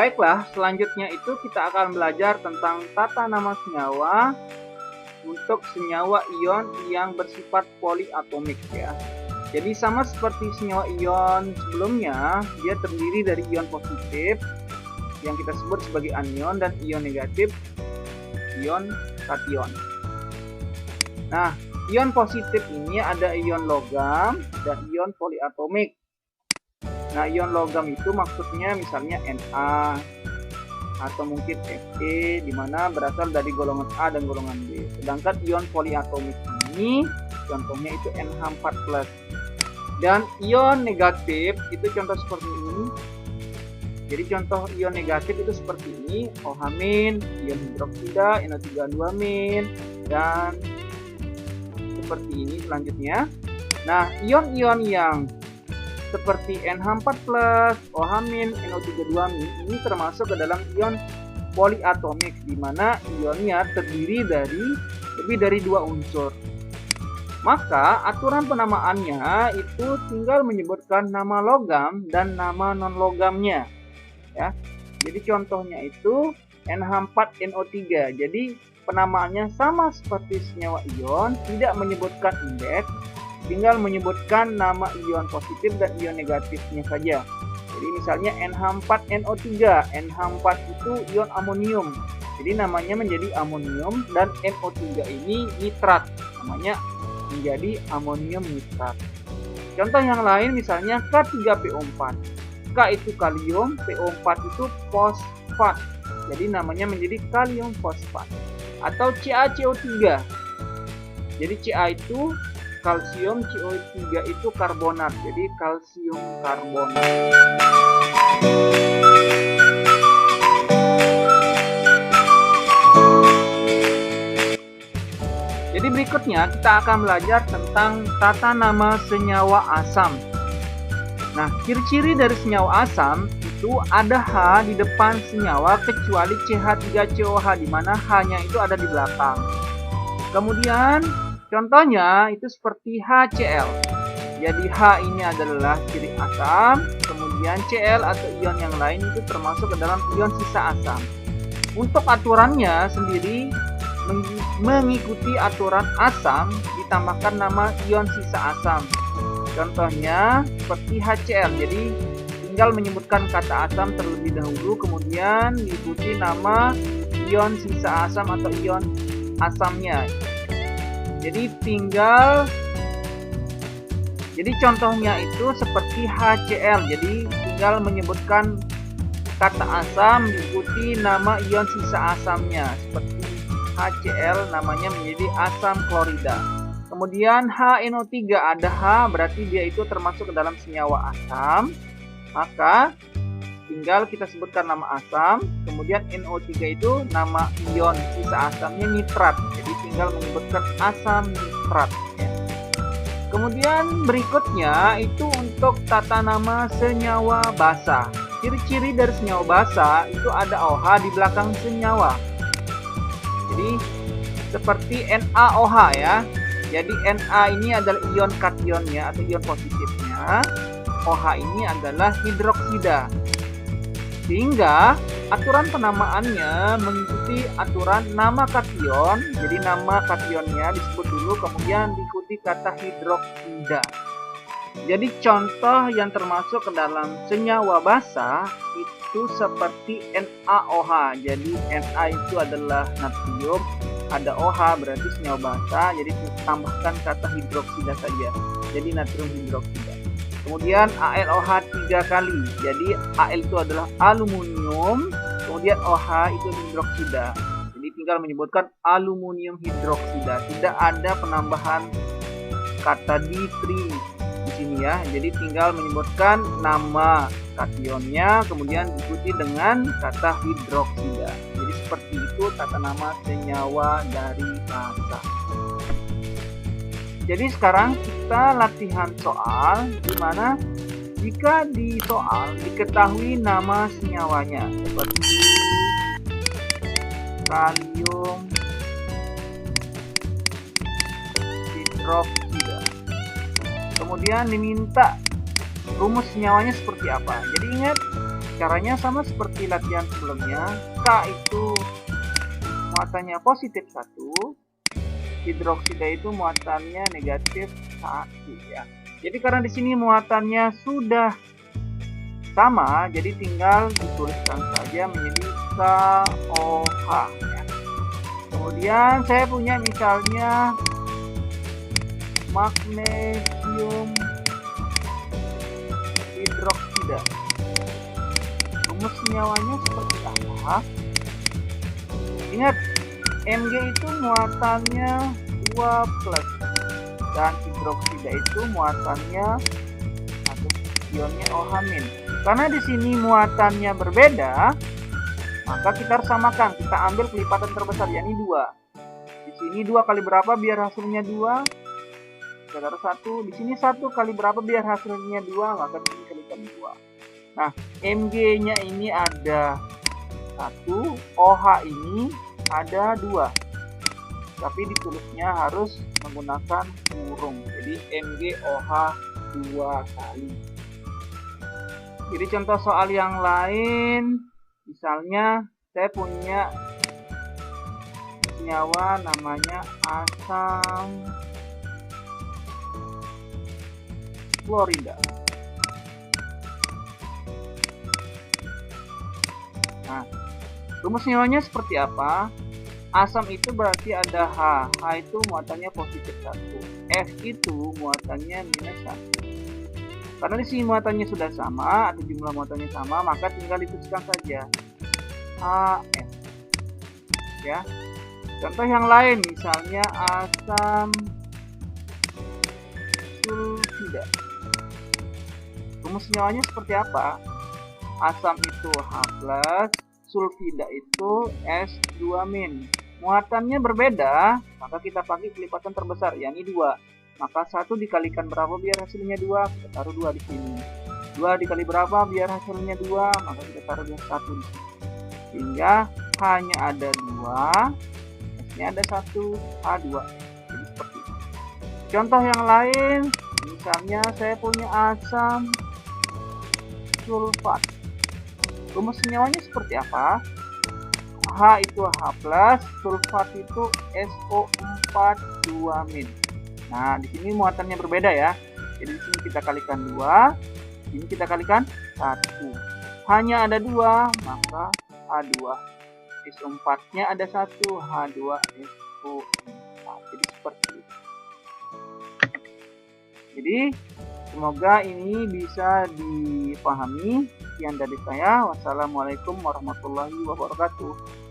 Baiklah, selanjutnya itu kita akan belajar tentang tata nama senyawa untuk senyawa ion yang bersifat poliatomik ya. Jadi sama seperti senyawa ion sebelumnya, dia terdiri dari ion positif yang kita sebut sebagai anion dan ion negatif, ion kation. Nah, ion positif ini ada ion logam dan ion poliatomik. Nah, ion logam itu maksudnya misalnya Na atau mungkin Fe, di mana berasal dari golongan A dan golongan B. Sedangkan ion poliatomik ini contohnya itu NH4+. Dan ion negatif itu contoh seperti ini. Jadi contoh ion negatif itu seperti ini, OH-, ion hidroksida, NO3-2-, dan seperti ini selanjutnya. Nah, ion-ion yang seperti NH4+, OH-, NO3-2- ini termasuk ke dalam ion poliatomik, di mana ionnya terdiri dari lebih dari 2 unsur. Maka aturan penamaannya itu tinggal menyebutkan nama logam dan nama non-logamnya. Ya. Jadi contohnya itu NH4NO3. Jadi penamaannya sama seperti senyawa ion, tidak menyebutkan indeks, tinggal menyebutkan nama ion positif dan ion negatifnya saja. Jadi misalnya NH4NO3, NH4 itu ion amonium, jadi namanya menjadi amonium, dan NO3 ini nitrat, namanya menjadi amonium nitrat. Contoh yang lain misalnya K3PO4, K itu kalium, PO4 itu fosfat, jadi namanya menjadi kalium fosfat. Atau CaCO3, jadi Ca itu kalsium, CO3 itu karbonat, jadi kalsium karbonat. Jadi berikutnya kita akan belajar tentang tata nama senyawa asam. Nah, ciri-ciri dari senyawa asam itu ada H di depan senyawa kecuali CH3COH, di mana H-nya itu ada di belakang. Kemudian contohnya itu seperti HCl. Jadi H ini adalah ciri asam, kemudian Cl atau ion yang lain itu termasuk ke dalam ion sisa asam. Untuk aturannya sendiri mengikuti aturan asam ditambahkan nama ion sisa asam. Contohnya seperti HCl. Jadi tinggal menyebutkan kata asam terlebih dahulu, kemudian diikuti nama ion sisa asam atau ion asamnya. Jadi contohnya itu seperti HCl. Jadi tinggal menyebutkan kata asam diikuti nama ion sisa asamnya. Seperti HCl namanya menjadi asam klorida. Kemudian HNO3 ada H, berarti dia itu termasuk ke dalam senyawa asam. Maka tinggal kita sebutkan nama asam. Kemudian NO3 itu nama ion sisa asamnya nitrat. Jadi tinggal menyebutkan asam nitrat ya. Kemudian berikutnya itu untuk tata nama senyawa basa. Ciri-ciri dari senyawa basa itu ada OH di belakang senyawa. Jadi seperti NaOH ya. Jadi Na ini adalah ion kationnya atau ion positifnya. OH ini adalah hidroksida. Sehingga aturan penamaannya mengikuti aturan nama kation. Jadi nama kationnya disebut dulu, kemudian diikuti kata hidroksida. Jadi contoh yang termasuk ke dalam senyawa basa itu seperti NaOH. Jadi Na itu adalah natrium, ada OH berarti senyawa basa, jadi tambahkan kata hidroksida saja. Jadi natrium hidroksida. Kemudian AlOH 3 kali. Jadi Al itu adalah aluminium, kemudian OH itu hidroksida. Jadi tinggal menyebutkan aluminium hidroksida. Tidak ada penambahan kata ditri di sini ya. Jadi tinggal menyebutkan nama kationnya, kemudian diikuti dengan kata hidroksida. Jadi seperti itu tata nama senyawa dari basa. Jadi sekarang kita latihan soal, di mana jika di soal diketahui nama senyawanya seperti kalium hidroksida. Kemudian diminta rumus senyawanya seperti apa. Jadi ingat, Caranya sama seperti latihan sebelumnya. K itu muatannya positif 1, hidroksida itu muatannya negatif 1 ya. Jadi karena di sini muatannya sudah sama, jadi tinggal dituliskan saja menjadi KOH ya. Kemudian saya punya misalnya magnesium hidroksida. Rumus senyawanya seperti apa? Ingat, Mg itu muatannya 2+, dan hidroksida itu muatannya atau ionnya OH-. Karena di sini muatannya berbeda, maka kita harus samakan. Kita ambil kelipatan terbesar, yakni 2. Di sini 2 kali berapa biar hasilnya 2? Kita taruh 1. Di sini 1 kali berapa biar hasilnya 2? Maka di sini kalikan 2. Nah, Mg-nya ini ada 1, OH ini ada 2. Tapi ditulisnya harus menggunakan kurung. Jadi MgOH 2 kali. Jadi contoh soal yang lain, misalnya saya punya senyawa namanya asam fluorida. Nah, rumus senyawanya seperti apa? Asam itu berarti ada H. H itu muatannya positif 1. F itu muatannya minus 1. Karena di sini muatannya sudah sama atau jumlah muatannya sama, maka tinggal dituliskan saja AF. Ya. Contoh yang lain, misalnya asam sulfida. Rumus senyawanya seperti apa? Asam itu H+, sulfida itu S2-. Muatannya berbeda, maka kita pakai kelipatan terbesar, yakni 2. Maka 1 dikalikan berapa biar hasilnya 2? Kita taruh 2 di sini. 2 dikali berapa biar hasilnya 2? Maka kita taruh 1 di sini. Sehingga hanya ada 2, S-nya ada 1, H2. Jadi seperti itu. Contoh yang lain, misalnya saya punya asam sulfat. Rumus senyawanya seperti apa? H itu H+, sulfat itu SO4 2-. Nah, di sini muatannya berbeda ya. Jadi di sini kita kalikan 2, di sini kita kalikan 1. Hanya ada 2, maka H2. SO4-nya ada 1, H2 SO4. Jadi seperti itu. Jadi semoga ini bisa dipahami. Sekian dari saya. Wassalamualaikum warahmatullahi wabarakatuh.